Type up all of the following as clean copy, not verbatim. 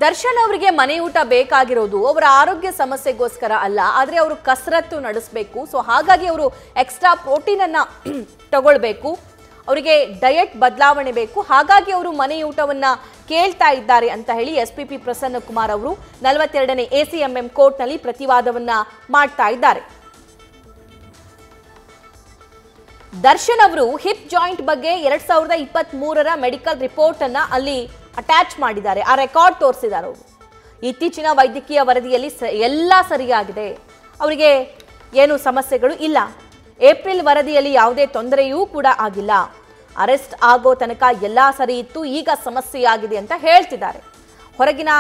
ದರ್ಶನ್ ಅವರಿಗೆ ಮನೆ ಊಟ ಬೇಕಾಗಿರೋದು ಅವರ ಆರೋಗ್ಯ ಸಮಸ್ಯೆಗೋಸ್ಕರ ಅಲ್ಲ, ಆದರೆ ಅವರು ಕಸರತ್ತು ನಡೆಸಬೇಕು. ಸೊ ಹಾಗಾಗಿ ಅವರು ಎಕ್ಸ್ಟ್ರಾ ಪ್ರೋಟೀನ್ ಅನ್ನ ತಗೊಳ್ಬೇಕು, ಅವರಿಗೆ ಡಯಟ್ ಬದಲಾವಣೆ ಬೇಕು, ಹಾಗಾಗಿ ಅವರು ಮನೆ ಊಟವನ್ನ ಕೇಳ್ತಾ ಇದ್ದಾರೆ ಅಂತ ಹೇಳಿ ಎಸ್ಪಿಪಿ ಪ್ರಸನ್ನ ಕುಮಾರ್ ಅವರು 42ನೇ ಎಸಿಎಂಎಂ ಕೋರ್ಟ್ನಲ್ಲಿ ಪ್ರತಿವಾದವನ್ನ ಮಾಡ್ತಾ ಇದ್ದಾರೆ. ದರ್ಶನ್ ಅವರು ಹಿಪ್ ಜಾಯಿಂಟ್ ಬಗ್ಗೆ 2023ರ ಮೆಡಿಕಲ್ ರಿಪೋರ್ಟ್ ಅನ್ನ ಅಲ್ಲಿ ಅಟ್ಯಾಚ್ ಮಾಡಿದ್ದಾರೆ, ಆ ರೆಕಾರ್ಡ್ ತೋರಿಸಿದ್ದಾರೆ. ಅವರು ಇತ್ತೀಚಿನ ವೈದ್ಯಕೀಯ ವರದಿಯಲ್ಲಿ ಎಲ್ಲ ಸರಿಯಾಗಿದೆ, ಅವರಿಗೆ ಏನು ಸಮಸ್ಯೆಗಳು ಇಲ್ಲ, ಏಪ್ರಿಲ್ ವರದಿಯಲ್ಲಿ ಯಾವುದೇ ತೊಂದರೆಯೂ ಕೂಡ ಆಗಿಲ್ಲ, ಅರೆಸ್ಟ್ ಆಗೋ ತನಕ ಎಲ್ಲ ಸರಿ ಇತ್ತು, ಈಗ ಸಮಸ್ಯೆಯಾಗಿದೆ ಅಂತ ಹೇಳ್ತಿದ್ದಾರೆ. ಹೊರಗಿನ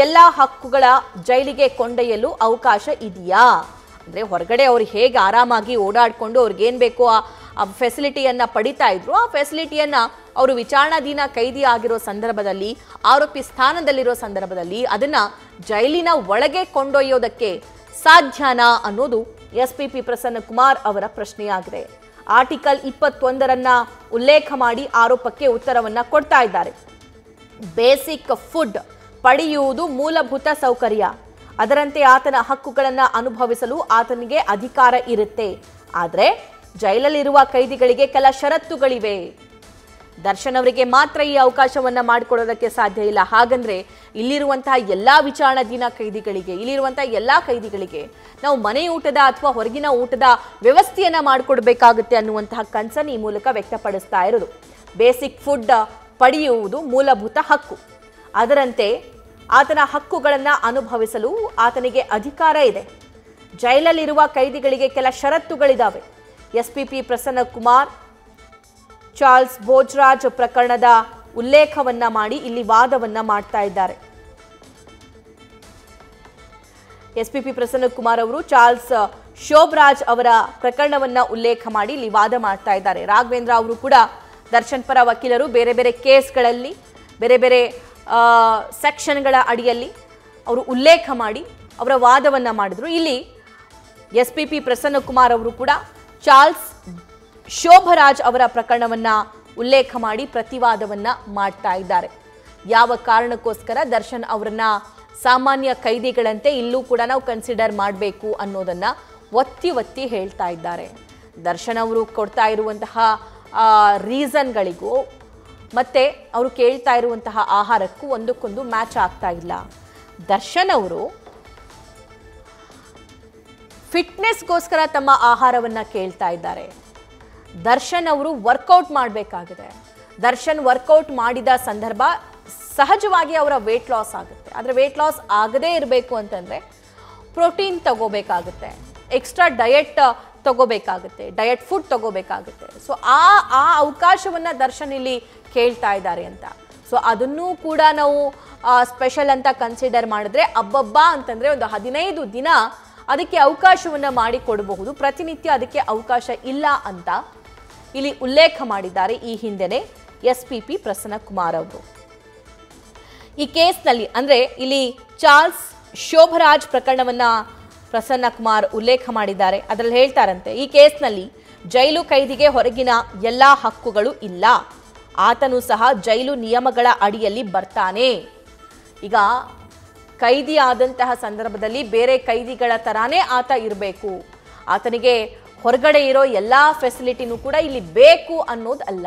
ಎಲ್ಲ ಹಕ್ಕುಗಳ ಜೈಲಿಗೆ ಕೊಂಡೊಯ್ಯಲು ಅವಕಾಶ ಇದೆಯಾ ಅಂದರೆ ಹೊರಗಡೆ ಅವ್ರು ಹೇಗೆ ಆರಾಮಾಗಿ ಓಡಾಡಿಕೊಂಡು ಅವ್ರಿಗೇನು ಬೇಕೋ ಆ ಫೆಸಿಲಿಟಿಯನ್ನ ಪಡಿತಾ ಇದ್ರು, ಆ ಫೆಸಿಲಿಟಿಯನ್ನ ಅವರು ವಿಚಾರಣಾಧೀನ ಕೈದಿ ಆಗಿರೋ ಸಂದರ್ಭದಲ್ಲಿ, ಆರೋಪಿ ಸ್ಥಾನದಲ್ಲಿರೋ ಸಂದರ್ಭದಲ್ಲಿ ಅದನ್ನ ಜೈಲಿನ ಒಳಗೆ ಕೊಂಡೊಯ್ಯೋದಕ್ಕೆ ಸಾಧ್ಯನಾ ಅನ್ನೋದು ಎಸ್ಪಿಪಿ ಪ್ರಸನ್ನ ಕುಮಾರ್ ಅವರ ಪ್ರಶ್ನೆಯಾಗಿದೆ. ಆರ್ಟಿಕಲ್ 21ರನ್ನ ಉಲ್ಲೇಖ ಮಾಡಿ ಆರೋಪಕ್ಕೆ ಉತ್ತರವನ್ನ ಕೊಡ್ತಾ ಇದ್ದಾರೆ. ಬೇಸಿಕ್ ಫುಡ್ ಪಡೆಯುವುದು ಮೂಲಭೂತ ಸೌಕರ್ಯ, ಅದರಂತೆ ಆತನ ಹಕ್ಕುಗಳನ್ನು ಅನುಭವಿಸಲು ಆತನಿಗೆ ಅಧಿಕಾರ ಇರುತ್ತೆ. ಆದರೆ ಜೈಲಲ್ಲಿರುವ ಕೈದಿಗಳಿಗೆ ಕೆಲ ಷರತ್ತುಗಳಿವೆ. ದರ್ಶನ್ ಅವರಿಗೆ ಮಾತ್ರ ಈ ಅವಕಾಶವನ್ನ ಮಾಡಿಕೊಡೋದಕ್ಕೆ ಸಾಧ್ಯ ಇಲ್ಲ. ಹಾಗಂದ್ರೆ ಇಲ್ಲಿರುವಂತಹ ಎಲ್ಲಾ ವಿಚಾರಣಾಧೀನ ಕೈದಿಗಳಿಗೆ, ಇಲ್ಲಿರುವಂತಹ ಎಲ್ಲಾ ಕೈದಿಗಳಿಗೆ ನಾವು ಮನೆ ಊಟದ ಅಥವಾ ಹೊರಗಿನ ಊಟದ ವ್ಯವಸ್ಥೆಯನ್ನ ಮಾಡಿಕೊಡ್ಬೇಕಾಗುತ್ತೆ ಅನ್ನುವಂತಹ ಕನ್ಸರ್ನ್ ಈ ಮೂಲಕ ವ್ಯಕ್ತಪಡಿಸ್ತಾ ಇರೋದು. ಬೇಸಿಕ್ ಫುಡ್ ಪಡೆಯುವುದು ಮೂಲಭೂತ ಹಕ್ಕು, ಅದರಂತೆ ಆತನ ಹಕ್ಕುಗಳನ್ನು ಅನುಭವಿಸಲು ಆತನಿಗೆ ಅಧಿಕಾರ ಇದೆ. ಜೈಲಲ್ಲಿರುವ ಕೈದಿಗಳಿಗೆ ಕೆಲ ಷರತ್ತುಗಳಿದ್ದಾವೆ. ಎಸ್ಪಿಪಿ ಪ್ರಸನ್ನ ಕುಮಾರ್ ಚಾರ್ಲ್ಸ್ ಭೋಜರಾಜ್ ಪ್ರಕರಣದ ಉಲ್ಲೇಖವನ್ನ ಮಾಡಿ ಇಲ್ಲಿ ವಾದವನ್ನ ಮಾಡ್ತಾ ಇದ್ದಾರೆ. ಎಸ್ಪಿಪಿ ಪ್ರಸನ್ನ ಕುಮಾರ್ ಅವರು ಚಾರ್ಲ್ಸ್ ಶೋಭರಾಜ್ ಅವರ ಪ್ರಕರಣವನ್ನ ಉಲ್ಲೇಖ ಮಾಡಿ ಇಲ್ಲಿ ವಾದ ಮಾಡ್ತಾ ಇದ್ದಾರೆ. ರಾಘವೇಂದ್ರ ಅವರು ಕೂಡ ದರ್ಶನ್ ಪರ ವಕೀಲರು ಬೇರೆ ಬೇರೆ ಕೇಸ್ಗಳಲ್ಲಿ ಬೇರೆ ಬೇರೆ ಸೆಕ್ಷನ್ಗಳ ಅಡಿಯಲ್ಲಿ ಅವರು ಉಲ್ಲೇಖ ಮಾಡಿ ಅವರ ವಾದವನ್ನ ಮಾಡಿದ್ರು. ಇಲ್ಲಿ ಎಸ್ಪಿಪಿ ಪ್ರಸನ್ನ ಕುಮಾರ್ ಅವರು ಕೂಡ ಚಾರ್ಲ್ಸ್ ಶೋಭರಾಜ್ ಅವರ ಪ್ರಕರಣವನ್ನ ಉಲ್ಲೇಖ ಮಾಡಿ ಪ್ರತಿವಾದವನ್ನ ಮಾಡ್ತಾ ಇದ್ದಾರೆ. ಯಾವ ಕಾರಣಕ್ಕೋಸ್ಕರ ದರ್ಶನ್ ಅವರನ್ನ ಸಾಮಾನ್ಯ ಕೈದಿಗಳಂತೆ ಇಲ್ಲೂ ಕೂಡ ನಾವು ಕನ್ಸಿಡರ್ ಮಾಡಬೇಕು ಅನ್ನೋದನ್ನ ಒತ್ತಿ ಒತ್ತಿ ಹೇಳ್ತಾ ಇದ್ದಾರೆ. ದರ್ಶನ್ ಅವರು ಕೊಡ್ತಾ ಇರುವಂತಹ ರೀಸನ್ಗಳಿಗೂ ಮತ್ತೆ ಅವರು ಕೇಳ್ತಾ ಇರುವಂತಹ ಆಹಾರಕ್ಕೂ ಒಂದಕ್ಕೊಂದು ಮ್ಯಾಚ್ ಆಗ್ತಾ ಇಲ್ಲ. ದರ್ಶನ್ ಅವರು ಫಿಟ್ನೆಸ್ಗೋಸ್ಕರ ತಮ್ಮ ಆಹಾರವನ್ನ ಕೇಳ್ತಾ ಇದ್ದಾರೆ. ದರ್ಶನ್ ಅವರು ವರ್ಕೌಟ್ ಮಾಡಬೇಕಾಗಿದೆ. ದರ್ಶನ್ ವರ್ಕೌಟ್ ಮಾಡಿದ ಸಂದರ್ಭ ಸಹಜವಾಗಿ ಅವರ ವೇಟ್ ಲಾಸ್ ಆಗುತ್ತೆ. ಆದರೆ ವೇಟ್ ಲಾಸ್ ಆಗದೇ ಇರಬೇಕು ಅಂತಂದರೆ ಪ್ರೋಟೀನ್ ತಗೋಬೇಕಾಗುತ್ತೆ, ಎಕ್ಸ್ಟ್ರಾ ಡಯಟ್ ತಗೋಬೇಕಾಗುತ್ತೆ, ಡಯಟ್ ಫುಡ್ ತಗೋಬೇಕಾಗುತ್ತೆ. ಸೊ ಆ ಅವಕಾಶವನ್ನು ದರ್ಶನ್ ಇಲ್ಲಿ ಕೇಳ್ತಾ ಇದ್ದಾರೆ ಅಂತ. ಸೊ ಅದನ್ನೂ ಕೂಡ ನಾವು ಸ್ಪೆಷಲ್ ಅಂತ ಕನ್ಸಿಡರ್ ಮಾಡಿದ್ರೆ ಅಬ್ಬಬ್ಬ ಅಂತಂದರೆ ಒಂದು 15 ದಿನ ಅದಕ್ಕೆ ಅವಕಾಶವನ್ನು ಮಾಡಿಕೊಡಬಹುದು. ಪ್ರತಿನಿತ್ಯ ಅದಕ್ಕೆ ಅವಕಾಶ ಇಲ್ಲ ಅಂತ ಇಲ್ಲಿ ಉಲ್ಲೇಖ ಮಾಡಿದ್ದಾರೆ ಈ ಹಿಂದೆನೆ ಎಸ್ಪಿಪಿ ಪ್ರಸನ್ನ ಕುಮಾರ್ ಅವರು. ಈ ಕೇಸ್ನಲ್ಲಿ ಅಂದರೆ ಇಲ್ಲಿ ಚಾರ್ಲ್ಸ್ ಶೋಭರಾಜ್ ಪ್ರಕರಣವನ್ನ ಪ್ರಸನ್ನ ಕುಮಾರ್ ಉಲ್ಲೇಖ ಮಾಡಿದ್ದಾರೆ. ಅದರಲ್ಲಿ ಹೇಳ್ತಾರಂತೆ, ಈ ಕೇಸ್ನಲ್ಲಿ ಜೈಲು ಕೈದಿಗೆ ಹೊರಗಿನ ಎಲ್ಲ ಹಕ್ಕುಗಳು ಇಲ್ಲ, ಆತನು ಸಹ ಜೈಲು ನಿಯಮಗಳ ಅಡಿಯಲ್ಲಿ ಬರ್ತಾನೆ. ಈಗ ಕೈದಿ ಆದಂತಹ ಸಂದರ್ಭದಲ್ಲಿ ಬೇರೆ ಕೈದಿಗಳ ತರಾನೇ ಆತ ಇರಬೇಕು, ಆತನಿಗೆ ಹೊರಗಡೆ ಇರೋ ಎಲ್ಲ ಫೆಸಿಲಿಟಿನೂ ಕೂಡ ಇಲ್ಲಿ ಬೇಕು ಅನ್ನೋದಲ್ಲ.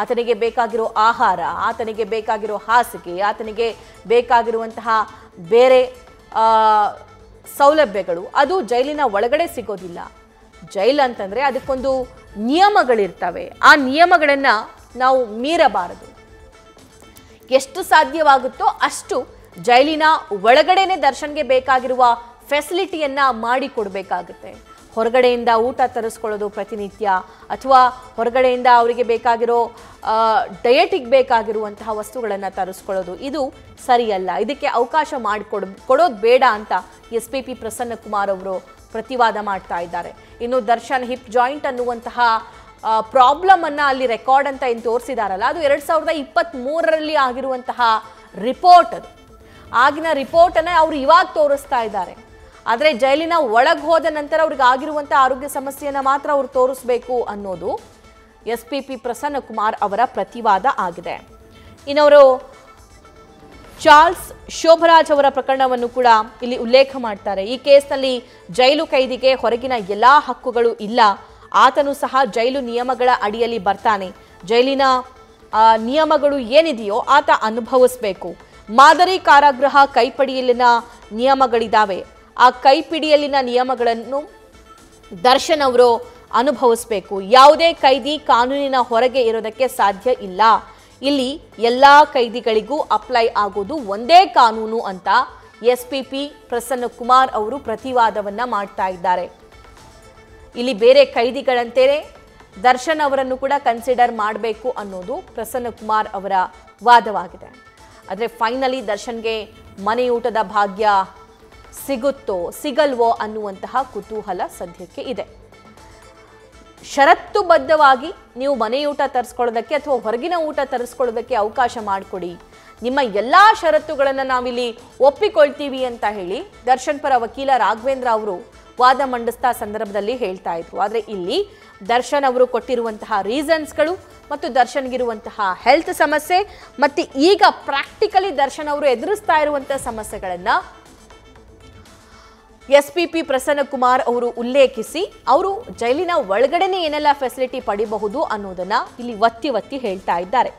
ಆತನಿಗೆ ಬೇಕಾಗಿರೋ ಆಹಾರ, ಆತನಿಗೆ ಬೇಕಾಗಿರೋ ಹಾಸಿಗೆ, ಆತನಿಗೆ ಬೇಕಾಗಿರುವಂತಹ ಬೇರೆ ಸೌಲಭ್ಯಗಳು ಅದು ಜೈಲಿನ ಒಳಗಡೆ ಸಿಗೋದಿಲ್ಲ. ಜೈಲ್ ಅಂತಂದರೆ ಅದಕ್ಕೊಂದು ನಿಯಮಗಳಿರ್ತವೆ, ಆ ನಿಯಮಗಳನ್ನು ನಾವು ಮೀರಬಾರದು. ಎಷ್ಟು ಸಾಧ್ಯವಾಗುತ್ತೋ ಅಷ್ಟು ಜೈಲಿನ ಒಳಗಡೆನೆ ದರ್ಶನ್ಗೆ ಬೇಕಾಗಿರುವ ಫೆಸಿಲಿಟಿಯನ್ನ ಮಾಡಿಕೊಡ್ಬೇಕಾಗುತ್ತೆ. ಹೊರಗಡೆಯಿಂದ ಊಟ ತರಿಸ್ಕೊಳ್ಳೋದು ಪ್ರತಿನಿತ್ಯ ಅಥವಾ ಹೊರಗಡೆಯಿಂದ ಅವರಿಗೆ ಬೇಕಾಗಿರೋ ಡಯಟಿಗೆ ಬೇಕಾಗಿರುವಂತಹ ವಸ್ತುಗಳನ್ನು ತರಿಸ್ಕೊಳ್ಳೋದು ಇದು ಸರಿಯಲ್ಲ. ಇದಕ್ಕೆ ಅವಕಾಶ ಕೊಡೋದು ಬೇಡ ಅಂತ ಎಸ್ಪಿಪಿ ಪ್ರಸನ್ನ ಕುಮಾರ್ ಅವರು ಪ್ರತಿವಾದ ಮಾಡ್ತಾ ಇದ್ದಾರೆ. ಇನ್ನು ದರ್ಶನ್ ಹಿಪ್ ಜಾಯಿಂಟ್ ಅನ್ನುವಂತಹ ಪ್ರಾಬ್ಲಮ್ ಅನ್ನ ಅಲ್ಲಿ ರೆಕಾರ್ಡ್ ಅಂತ ಏನು ತೋರಿಸಿದಾರಲ್ಲ, ಅದು 2023ರಲ್ಲಿ ಆಗಿರುವಂತಹ ರಿಪೋರ್ಟ್. ಅದು ಆಗಿನ ರಿಪೋರ್ಟ್ ಅನ್ನ ಅವರು ಇವಾಗ ತೋರಿಸ್ತಾ ಇದ್ದಾರೆ. ಆದರೆ ಜೈಲಿನ ಒಳಗೆ ಹೋದ ನಂತರ ಅವ್ರಿಗೆ ಆಗಿರುವಂಥ ಆರೋಗ್ಯ ಸಮಸ್ಯೆಯನ್ನು ಮಾತ್ರ ಅವರು ತೋರಿಸ್ಬೇಕು ಅನ್ನೋದು ಎಸ್ಪಿಪಿ ಪ್ರಸನ್ನ ಕುಮಾರ್ ಅವರ ಪ್ರತಿವಾದ ಆಗಿದೆ. ಇನ್ನವರು ಚಾರ್ಲ್ಸ್ ಶೋಭರಾಜ್ ಅವರ ಪ್ರಕರಣವನ್ನು ಕೂಡ ಇಲ್ಲಿ ಉಲ್ಲೇಖ ಮಾಡ್ತಾರೆ. ಈ ಕೇಸ್ನಲ್ಲಿ ಜೈಲು ಕೈದಿಗೆ ಹೊರಗಿನ ಎಲ್ಲಾ ಹಕ್ಕುಗಳು ಇಲ್ಲ, ಆತನು ಸಹ ಜೈಲು ನಿಯಮಗಳ ಅಡಿಯಲ್ಲಿ ಬರ್ತಾನೆ, ಜೈಲಿನ ನಿಯಮಗಳು ಏನಿದೆಯೋ ಆತ ಅನುಭವಿಸಬೇಕು. ಮಾದರಿ ಕಾರಾಗೃಹ ಕೈಪಿಡಿಯಲ್ಲಿನ ನಿಯಮಗಳಿದ್ದಾವೆ, ಆ ಕೈಪಿಡಿಯಲ್ಲಿನ ನಿಯಮಗಳನ್ನು ದರ್ಶನ್ ಅವರು ಅನುಭವಿಸಬೇಕು. ಯಾವುದೇ ಕೈದಿ ಕಾನೂನಿನ ಹೊರಗೆ ಇರೋದಕ್ಕೆ ಸಾಧ್ಯ ಇಲ್ಲ. ಇಲ್ಲಿ ಎಲ್ಲ ಕೈದಿಗಳಿಗೂ ಅಪ್ಲೈ ಆಗೋದು ಒಂದೇ ಕಾನೂನು ಅಂತ ಎಸ್ಪಿಪಿ ಪ್ರಸನ್ನ ಕುಮಾರ್ ಅವರು ಪ್ರತಿವಾದವನ್ನ ಮಾಡ್ತಾ ಇದ್ದಾರೆ. ಇಲ್ಲಿ ಬೇರೆ ಕೈದಿಗಳಂತೆಯೇ ದರ್ಶನ್ ಅವರನ್ನು ಕೂಡ ಕನ್ಸಿಡರ್ ಮಾಡಬೇಕು ಅನ್ನೋದು ಪ್ರಸನ್ನ ಕುಮಾರ್ ಅವರ ವಾದವಾಗಿದೆ. ಆದರೆ ಫೈನಲಿ ದರ್ಶನ್ಗೆ ಮನೆಯೂಟದ ಭಾಗ್ಯ ಸಿಗುತ್ತೋ ಸಿಗಲ್ವೋ ಅನ್ನುವಂತಹ ಕುತೂಹಲ ಸದ್ಯಕ್ಕೆ ಇದೆ. ಷರತ್ತುಬದ್ಧವಾಗಿ ನೀವು ಮನೆಯೂಟ ತರಿಸ್ಕೊಳ್ಳೋದಕ್ಕೆ ಅಥವಾ ಹೊರಗಿನ ಊಟ ತರಿಸ್ಕೊಳ್ಳೋದಕ್ಕೆ ಅವಕಾಶ ಮಾಡಿಕೊಡಿ, ನಿಮ್ಮ ಎಲ್ಲ ಷರತ್ತುಗಳನ್ನು ನಾವಿಲ್ಲಿ ಒಪ್ಪಿಕೊಳ್ತೀವಿ ಅಂತ ಹೇಳಿ ದರ್ಶನ್ ಪರ ವಕೀಲ ರಾಘವೇಂದ್ರ ಅವರು ವಾದ ಮಂಡಿಸ್ತಾ ಸಂದರ್ಭದಲ್ಲಿ ಹೇಳ್ತಾ ಇದ್ರು. ಆದರೆ ಇಲ್ಲಿ ದರ್ಶನ್ ಅವರು ಕೊಟ್ಟಿರುವಂತಹ ರೀಸನ್ಸ್ಗಳು ಮತ್ತು ದರ್ಶನ್ಗಿರುವಂತಹ ಹೆಲ್ತ್ ಸಮಸ್ಯೆ ಮತ್ತು ಈಗ ಪ್ರಾಕ್ಟಿಕಲಿ ದರ್ಶನ್ ಅವರು ಎದುರಿಸ್ತಾ ಇರುವಂತಹ ಸಮಸ್ಯೆಗಳನ್ನು ಎಸ್ಪಿಪಿ ಪ್ರಸನ್ನ ಕುಮಾರ್ ಅವರು ಉಲ್ಲೇಖಿಸಿ ಅವರು ಜೈಲಿನ ಒಳಗಡೆನೆ ಏನೆಲ್ಲ ಫೆಸಿಲಿಟಿ ಪಡಿಬಹುದು ಅನ್ನೋದನ್ನ ಇಲ್ಲಿ ಒತ್ತಿ ಹೇಳ್ತಾ ಇದ್ದಾರೆ.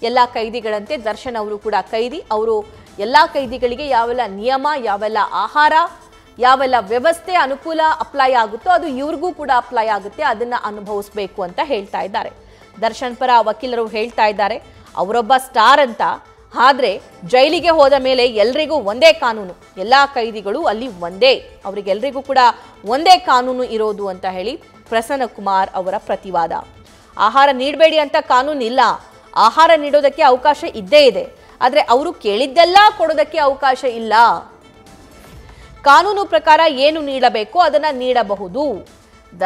ಎಲ್ಲ ಕೈದಿಗಳಂತೆ ದರ್ಶನ್ ಅವರು ಕೂಡ ಕೈದಿ, ಅವರು ಎಲ್ಲ ಕೈದಿಗಳಿಗೆ ಯಾವೆಲ್ಲ ನಿಯಮ, ಯಾವೆಲ್ಲ ಆಹಾರ, ಯಾವೆಲ್ಲ ವ್ಯವಸ್ಥೆ ಅನುಕೂಲ ಅಪ್ಲೈ ಆಗುತ್ತೋ ಅದು ಇವ್ರಿಗೂ ಕೂಡ ಅಪ್ಲೈ ಆಗುತ್ತೆ, ಅದನ್ನ ಅನುಭವಿಸಬೇಕು ಅಂತ ಹೇಳ್ತಾ ಇದ್ದಾರೆ. ದರ್ಶನ್ ಪರ ವಕೀಲರು ಹೇಳ್ತಾ ಇದ್ದಾರೆ ಅವರೊಬ್ಬ ಸ್ಟಾರ್ ಅಂತ, ಆದರೆ ಜೈಲಿಗೆ ಹೋದ ಮೇಲೆ ಎಲ್ರಿಗೂ ಒಂದೇ ಕಾನೂನು, ಎಲ್ಲ ಕೈದಿಗಳು ಅಲ್ಲಿ ಒಂದೇ, ಅವರಿಗೆಲ್ರಿಗೂ ಕೂಡ ಒಂದೇ ಕಾನೂನು ಇರೋದು ಅಂತ ಹೇಳಿ ಪ್ರಸನ್ನ ಕುಮಾರ್ ಅವರ ಪ್ರತಿವಾದ. ಆಹಾರ ನೀಡಬೇಡಿ ಅಂತ ಕಾನೂನು ಇಲ್ಲ, ಆಹಾರ ನೀಡೋದಕ್ಕೆ ಅವಕಾಶ ಇದ್ದೇ ಇದೆ, ಆದರೆ ಅವರು ಕೇಳಿದ್ದೆಲ್ಲ ಕೊಡೋದಕ್ಕೆ ಅವಕಾಶ ಇಲ್ಲ. ಕಾನೂನು ಪ್ರಕಾರ ಏನು ನೀಡಬೇಕು ಅದನ್ನ ನೀಡಬಹುದು.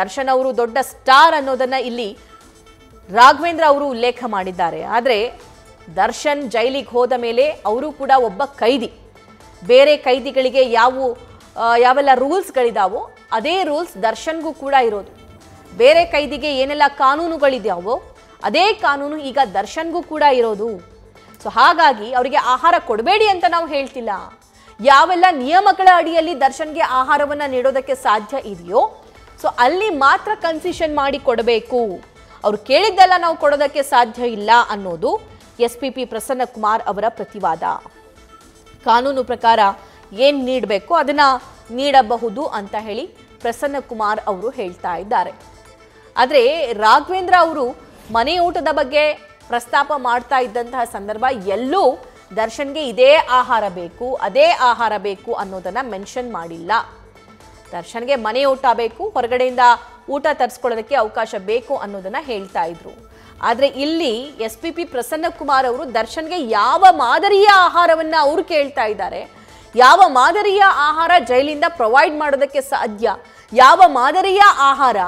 ದರ್ಶನ್ ಅವರು ದೊಡ್ಡ ಸ್ಟಾರ್ ಅನ್ನೋದನ್ನ ಇಲ್ಲಿ ರಾಘವೇಂದ್ರ ಅವರು ಉಲ್ಲೇಖ ಮಾಡಿದ್ದಾರೆ. ಆದರೆ ದರ್ಶನ್ ಜೈಲಿಗೆ ಹೋದ ಮೇಲೆ ಅವರು ಕೂಡ ಒಬ್ಬ ಕೈದಿ, ಬೇರೆ ಕೈದಿಗಳಿಗೆ ಯಾವೆಲ್ಲ ರೂಲ್ಸ್ಗಳಿದಾವೋ ಅದೇ ರೂಲ್ಸ್ ದರ್ಶನ್ಗೂ ಕೂಡ ಇರೋದು. ಬೇರೆ ಕೈದಿಗೆ ಏನೆಲ್ಲ ಕಾನೂನುಗಳಿದಾವೋ ಅದೇ ಕಾನೂನು ಈಗ ದರ್ಶನ್ಗೂ ಕೂಡ ಇರೋದು. ಸೊ ಹಾಗಾಗಿ ಅವರಿಗೆ ಆಹಾರ ಕೊಡಬೇಡಿ ಅಂತ ನಾವು ಹೇಳ್ತಿಲ್ಲ. ಯಾವೆಲ್ಲ ನಿಯಮಗಳ ಅಡಿಯಲ್ಲಿ ದರ್ಶನ್ಗೆ ಆಹಾರವನ್ನು ನೀಡೋದಕ್ಕೆ ಸಾಧ್ಯ ಇದೆಯೋ ಸೊ ಅಲ್ಲಿ ಮಾತ್ರ ಕನ್ಸೆಷನ್ ಮಾಡಿ ಕೊಡಬೇಕು, ಅವ್ರು ಕೇಳಿದ್ದೆಲ್ಲ ನಾವು ಕೊಡೋದಕ್ಕೆ ಸಾಧ್ಯ ಇಲ್ಲ ಅನ್ನೋದು ಎಸ್ಪಿಪಿ ಪ್ರಸನ್ನ ಕುಮಾರ್ ಅವರ ಪ್ರತಿವಾದ. ಕಾನೂನು ಪ್ರಕಾರ ಏನು ನೀಡಬೇಕು ಅದನ್ನ ನೀಡಬಹುದು ಅಂತ ಹೇಳಿ ಪ್ರಸನ್ನ ಕುಮಾರ್ ಅವರು ಹೇಳ್ತಾ ಇದ್ದಾರೆ. ಆದರೆ ರಾಘವೇಂದ್ರ ಅವರು ಮನೆ ಊಟದ ಬಗ್ಗೆ ಪ್ರಸ್ತಾಪ ಮಾಡ್ತಾ ಇದ್ದಂತಹ ಸಂದರ್ಭ ಎಲ್ಲೂ ದರ್ಶನ್ಗೆ ಇದೇ ಆಹಾರ ಬೇಕು ಅದೇ ಆಹಾರ ಬೇಕು ಅನ್ನೋದನ್ನ ಮೆನ್ಷನ್ ಮಾಡಿಲ್ಲ. ದರ್ಶನ್ಗೆ ಮನೆ ಊಟ ಬೇಕು, ಹೊರಗಡೆಯಿಂದ ಊಟ ತರಿಸ್ಕೊಳ್ಳೋದಕ್ಕೆ ಅವಕಾಶ ಬೇಕು ಅನ್ನೋದನ್ನ ಹೇಳ್ತಾ ಇದ್ರು. ಆದರೆ ಇಲ್ಲಿ ಎಸ್ಪಿಪಿ ಪ್ರಸನ್ನ ಕುಮಾರ್ ಅವರು ದರ್ಶನ್ಗೆ ಯಾವ ಮಾದರಿಯ ಆಹಾರವನ್ನ ಅವರು ಕೇಳ್ತಾ ಇದ್ದಾರೆ, ಯಾವ ಮಾದರಿಯ ಆಹಾರ ಜೈಲಿಂದ ಪ್ರೊವೈಡ್ ಮಾಡೋದಕ್ಕೆ ಸಾಧ್ಯ, ಯಾವ ಮಾದರಿಯ ಆಹಾರ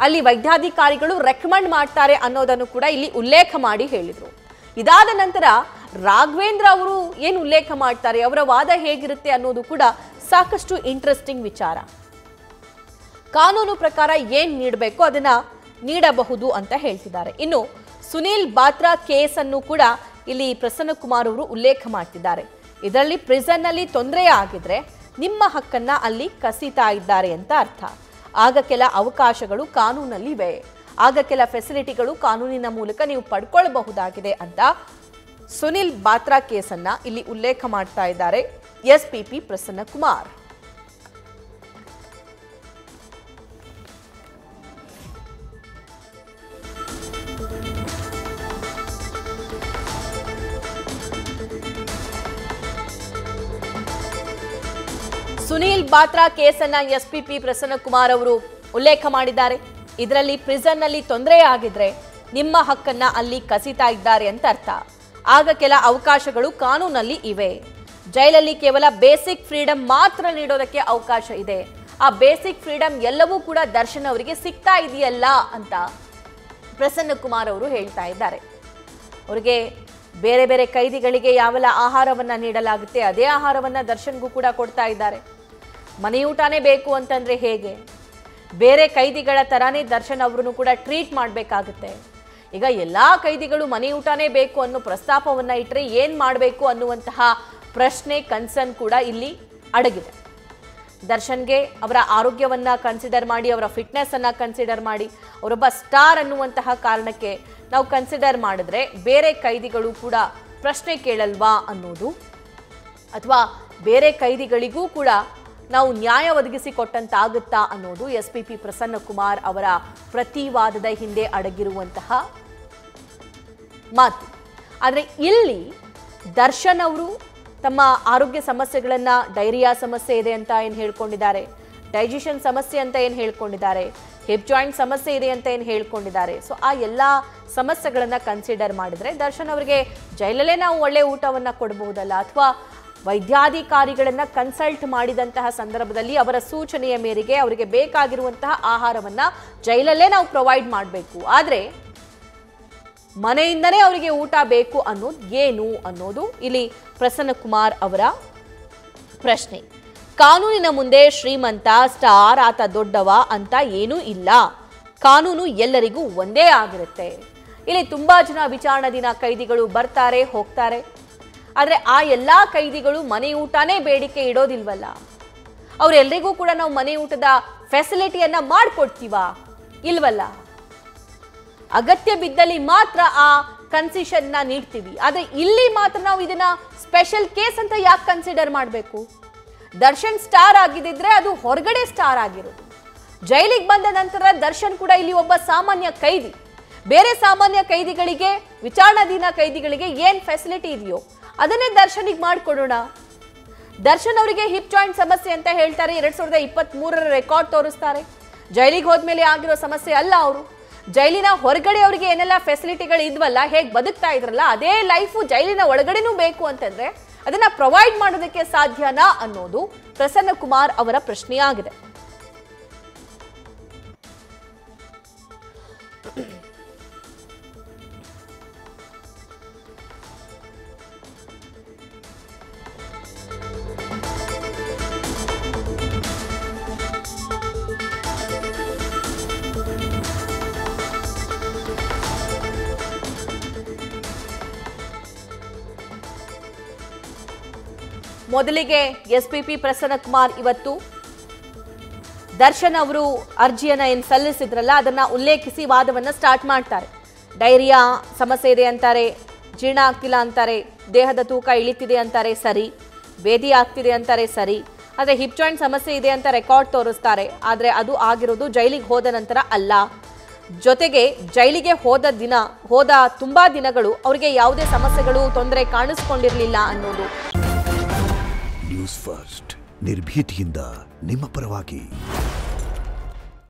ಅಲ್ಲಿ ವೈದ್ಯಾಧಿಕಾರಿಗಳು ರೆಕಮೆಂಡ್ ಮಾಡ್ತಾರೆ ಅನ್ನೋದನ್ನು ಕೂಡ ಇಲ್ಲಿ ಉಲ್ಲೇಖ ಮಾಡಿ ಹೇಳಿದರು. ಇದಾದ ನಂತರ ರಾಘವೇಂದ್ರ ಅವರು ಏನು ಉಲ್ಲೇಖ ಮಾಡ್ತಾರೆ, ಅವರ ವಾದ ಹೇಗಿರುತ್ತೆ ಅನ್ನೋದು ಕೂಡ ಸಾಕಷ್ಟು ಇಂಟ್ರೆಸ್ಟಿಂಗ್ ವಿಚಾರ. ಕಾನೂನು ಪ್ರಕಾರ ಏನು ನೀಡಬೇಕು ಅದನ್ನ ನೀಡಬಹುದು ಅಂತ ಹೇಳ್ತಿದ್ದಾರೆ. ಇನ್ನು ಸುನೀಲ್ ಬಾತ್ರಾ ಕೇಸ್ ಅನ್ನು ಕೂಡ ಇಲ್ಲಿ ಪ್ರಸನ್ನ ಕುಮಾರ್ ಅವರು ಉಲ್ಲೇಖ ಮಾಡ್ತಿದ್ದಾರೆ. ಇದರಲ್ಲಿ ಪ್ರಿಸನ್ನಲ್ಲಿ ತೊಂದರೆ ಆಗಿದ್ರೆ ನಿಮ್ಮ ಹಕ್ಕನ್ನ ಅಲ್ಲಿ ಕಸಿತಾ ಇದ್ದಾರೆ ಅಂತ ಅರ್ಥ. ಆಗ ಕೆಲ ಅವಕಾಶಗಳು ಕಾನೂನಲ್ಲಿವೆ, ಆಗ ಕೆಲ ಫೆಸಿಲಿಟಿಗಳು ಕಾನೂನಿನ ಮೂಲಕ ನೀವು ಪಡ್ಕೊಳ್ಬಹುದಾಗಿದೆ ಅಂತ ಸುನಿಲ್ ಬಾತ್ರಾ ಕೇಸನ್ನ ಇಲ್ಲಿ ಉಲ್ಲೇಖ ಮಾಡ್ತಾ ಇದ್ದಾರೆ ಎಸ್ಪಿಪಿ ಪ್ರಸನ್ನ ಕುಮಾರ್. ಸುನೀಲ್ ಬಾತ್ರಾ ಕೇಸನ್ನ ಎಸ್ಪಿಪಿ ಪ್ರಸನ್ನ ಕುಮಾರ್ ಅವರು ಉಲ್ಲೇಖ ಮಾಡಿದ್ದಾರೆ. ಇದರಲ್ಲಿ ಪ್ರಿಸನ್ನಲ್ಲಿ ತೊಂದರೆ ಆಗಿದ್ರೆ ನಿಮ್ಮ ಹಕ್ಕನ್ನ ಅಲ್ಲಿ ಕಸಿತಾ ಇದ್ದಾರೆ ಅಂತ ಅರ್ಥ. ಆಗ ಕೆಲ ಅವಕಾಶಗಳು ಕಾನೂನಲ್ಲಿ ಇವೆ. ಜೈಲಲ್ಲಿ ಕೇವಲ ಬೇಸಿಕ್ ಫ್ರೀಡಮ್ ಮಾತ್ರ ನೀಡೋದಕ್ಕೆ ಅವಕಾಶ ಇದೆ. ಆ ಬೇಸಿಕ್ ಫ್ರೀಡಮ್ ಎಲ್ಲವೂ ಕೂಡ ದರ್ಶನ್ ಅವರಿಗೆ ಸಿಗ್ತಾ ಇದೆಯಲ್ಲ ಅಂತ ಪ್ರಸನ್ನ ಕುಮಾರ್ ಅವರು ಹೇಳ್ತಾ ಇದ್ದಾರೆ. ಅವರಿಗೆ ಬೇರೆ ಬೇರೆ ಕೈದಿಗಳಿಗೆ ಯಾವೆಲ್ಲ ಆಹಾರವನ್ನ ನೀಡಲಾಗುತ್ತೆ ಅದೇ ಆಹಾರವನ್ನ ದರ್ಶನ್ಗೂ ಕೂಡ ಕೊಡ್ತಾ ಇದ್ದಾರೆ. ಮನೆಯೂಟನೇ ಬೇಕು ಅಂತಂದ್ರೆ ಹೇಗೆ? ಬೇರೆ ಕೈದಿಗಳ ತರಾನೇ ದರ್ಶನ್ ಅವರನ್ನು ಕೂಡ ಟ್ರೀಟ್ ಮಾಡಬೇಕಾಗುತ್ತೆ. ಈಗ ಎಲ್ಲ ಕೈದಿಗಳು ಮನೆಯೂಟನೇ ಬೇಕು ಅನ್ನೋ ಪ್ರಸ್ತಾಪವನ್ನ ಇಟ್ಟರೆ ಏನು ಮಾಡಬೇಕು ಅನ್ನುವಂತಹ ಪ್ರಶ್ನೆ ಕನ್ಸರ್ನ್ ಕೂಡ ಇಲ್ಲಿ ಅಡಗಿದೆ. ದರ್ಶನ್ಗೆ ಅವರ ಆರೋಗ್ಯವನ್ನ ಕನ್ಸಿಡರ್ ಮಾಡಿ, ಅವರ ಫಿಟ್ನೆಸ್ ಅನ್ನ ಕನ್ಸಿಡರ್ ಮಾಡಿ, ಅವರೊಬ್ಬ ಸ್ಟಾರ್ ಅನ್ನುವಂತಹ ಕಾರಣಕ್ಕೆ ನಾವು ಕನ್ಸಿಡರ್ ಮಾಡಿದ್ರೆ ಬೇರೆ ಕೈದಿಗಳು ಕೂಡ ಪ್ರಶ್ನೆ ಕೇಳಲ್ವಾ ಅನ್ನೋದು, ಅಥವಾ ಬೇರೆ ಕೈದಿಗಳಿಗೂ ಕೂಡ ನಾವು ನ್ಯಾಯ ಒದಗಿಸಿ ಕೊಟ್ಟಂತಾಗುತ್ತಾ ಅನ್ನೋದು ಎಸ್ಪಿಪಿ ಪ್ರಸನ್ನಕುಮಾರ್ ಅವರ ಪ್ರತಿವಾದದ ಹಿಂದೆ ಅಡಗಿರುವಂತಹ ಮಾತು. ಆದರೆ ಇಲ್ಲಿ ದರ್ಶನ್ ಅವರು ತಮ್ಮ ಆರೋಗ್ಯ ಸಮಸ್ಯೆಗಳನ್ನ, ಡೈರಿಯಾ ಸಮಸ್ಯೆ ಇದೆ ಅಂತ ಏನು ಹೇಳ್ಕೊಂಡಿದ್ದಾರೆ, ಡೈಜೆಷನ್ ಸಮಸ್ಯೆ ಅಂತ ಏನು ಹೇಳ್ಕೊಂಡಿದ್ದಾರೆ, ಹಿಪ್ ಜಾಯಿಂಟ್ ಸಮಸ್ಯೆ ಇದೆ ಅಂತ ಏನು ಹೇಳ್ಕೊಂಡಿದ್ದಾರೆ. ಸೊ ಆ ಎಲ್ಲ ಸಮಸ್ಯೆಗಳನ್ನ ಕನ್ಸಿಡರ್ ಮಾಡಿದ್ರೆ ದರ್ಶನ್ ಅವರಿಗೆ ಜೈಲಲ್ಲೇ ನಾವು ಒಳ್ಳೆ ಊಟವನ್ನ ಕೊಡಬಹುದಲ್ಲ, ಅಥವಾ ವೈದ್ಯಾಧಿಕಾರಿಗಳನ್ನ ಕನ್ಸಲ್ಟ್ ಮಾಡಿದಂತಹ ಸಂದರ್ಭದಲ್ಲಿ ಅವರ ಸೂಚನೆಯ ಮೇರೆಗೆ ಅವರಿಗೆ ಬೇಕಾಗಿರುವಂತಹ ಆಹಾರವನ್ನ ಜೈಲಲ್ಲೇ ನಾವು ಪ್ರೊವೈಡ್ ಮಾಡಬೇಕು. ಆದರೆ ಮನೆಯಿಂದನೇ ಅವರಿಗೆ ಊಟ ಬೇಕು ಅನ್ನೋದು ಏನು ಅನ್ನೋದು ಇಲ್ಲಿ ಪ್ರಸನ್ನಕುಮಾರ್ ಅವರ ಪ್ರಶ್ನೆ. ಕಾನೂನಿನ ಮುಂದೆ ಶ್ರೀಮಂತ, ಸ್ಟಾರ್, ಆತ ದೊಡ್ಡವ ಅಂತ ಏನೂ ಇಲ್ಲ. ಕಾನೂನು ಎಲ್ಲರಿಗೂ ಒಂದೇ ಆಗಿರುತ್ತೆ. ಇಲ್ಲಿ ತುಂಬಾ ಜನ ವಿಚಾರಣಾ ದಿನ ಕೈದಿಗಳು ಬರ್ತಾರೆ, ಹೋಗ್ತಾರೆ. ಆದರೆ ಆ ಎಲ್ಲ ಕೈದಿಗಳು ಮನೆ ಊಟನೇ ಬೇಡಿಕೆ ಇಡೋದಿಲ್ವಲ್ಲ. ಅವರೆಲ್ಲರಿಗೂ ಕೂಡ ನಾವು ಮನೆ ಊಟದ ಫೆಸಿಲಿಟಿಯನ್ನ ಮಾಡಿಕೊಡ್ತೀವಾ? ಇಲ್ವಲ್ಲ. ಅಗತ್ಯ ಬಿದ್ದಲ್ಲಿ ಮಾತ್ರ ಆ ಕನ್ಸೆಷನ್ ನೀಡ್ತೀವಿ. ಆದರೆ ಇಲ್ಲಿ ಮಾತ್ರ ನಾವು ಇದನ್ನ ಸ್ಪೆಷಲ್ ಕೇಸ್ ಅಂತ ಯಾಕೆ ಕನ್ಸಿಡರ್ ಮಾಡಬೇಕು? ದರ್ಶನ್ ಸ್ಟಾರ್ ಆಗಿದ್ದಿದ್ರೆ ಅದು ಹೊರಗಡೆ ಸ್ಟಾರ್ ಆಗಿರೋದು. ಜೈಲಿಗೆ ಬಂದ ನಂತರ ದರ್ಶನ್ ಕೂಡ ಇಲ್ಲಿ ಒಬ್ಬ ಸಾಮಾನ್ಯ ಕೈದಿ. ಬೇರೆ ಸಾಮಾನ್ಯ ಕೈದಿಗಳಿಗೆ, ವಿಚಾರಣಾಧೀನ ಕೈದಿಗಳಿಗೆ ಏನ್ ಫೆಸಿಲಿಟಿ ಇದೆಯೋ ಅದನ್ನೇ ದರ್ಶನಿಗೆ ಮಾಡಿಕೊಡೋಣ. ದರ್ಶನ್ ಅವರಿಗೆ ಹಿಪ್ ಜಾಯಿಂಟ್ ಸಮಸ್ಯೆ ಅಂತ ಹೇಳ್ತಾರೆ. 2023ರ ರೆಕಾರ್ಡ್ ತೋರಿಸ್ತಾರೆ. ಜೈಲಿಗೆ ಹೋದ್ಮೇಲೆ ಆಗಿರೋ ಸಮಸ್ಯೆ ಅಲ್ಲ. ಅವರು ಜೈಲಿನ ಹೊರಗಡೆ ಅವರಿಗೆ ಏನೆಲ್ಲ ಫೆಸಿಲಿಟಿಗಳು ಇದ್ವಲ್ಲ, ಹೇಗೆ ಬದುಕ್ತಾ ಇದ್ರಲ್ಲ, ಅದೇ ಲೈಫು ಜೈಲಿನ ಒಳಗಡೆನೂ ಬೇಕು ಅಂತಂದ್ರೆ ಅದನ್ನ ಪ್ರೊವೈಡ್ ಮಾಡೋದಕ್ಕೆ ಸಾಧ್ಯನಾ ಅನ್ನೋದು ಪ್ರಸನ್ನಕುಮಾರ್ ಅವರ ಪ್ರಶ್ನೆಯಾಗಿದೆ. ಮೊದಲಿಗೆ ಎಸ್ಪಿಪಿ ಪ್ರಸನ್ನಕುಮಾರ್ ಇವತ್ತು ದರ್ಶನ್ ಅವರು ಅರ್ಜಿಯನ್ನ ಏನು ಸಲ್ಲಿಸಿದ್ರಲ್ಲ ಅದನ್ನ ಉಲ್ಲೇಖಿಸಿ ವಾದವನ್ನ ಸ್ಟಾರ್ಟ್ ಮಾಡ್ತಾರೆ. ಡೈರಿಯಾ ಸಮಸ್ಯೆ ಇದೆ ಅಂತಾರೆ, ಜೀರ್ಣ ಆಗ್ತಿಲ್ಲ ಅಂತಾರೆ, ದೇಹದ ತೂಕ ಇಳಿತಿದೆ ಅಂತಾರೆ, ಸರಿ. ಬೇದಿ ಆಗ್ತಿದೆ ಅಂತಾರೆ, ಸರಿ. ಆದರೆ ಹಿಪ್ ಜಾಯಿಂಟ್ ಸಮಸ್ಯೆ ಇದೆ ಅಂತ ರೆಕಾರ್ಡ್ ತೋರಿಸ್ತಾರೆ. ಆದರೆ ಅದು ಆಗಿರೋದು ಜೈಲಿಗೆ ಹೋದ ನಂತರ ಅಲ್ಲ. ಜೊತೆಗೆ ಜೈಲಿಗೆ ಹೋದ ತುಂಬಾ ದಿನಗಳು ಅವರಿಗೆ ಯಾವುದೇ ಸಮಸ್ಯೆಗಳು, ತೊಂದರೆ ಕಾಣಿಸ್ಕೊಂಡಿರಲಿಲ್ಲ ಅನ್ನೋದು. ನ್ಯೂಸ್ ಫಸ್ಟ್ ನಿರ್ಭೀತಿಯಿಂದ ನಿಮ್ಮ ಪರವಾಗಿ.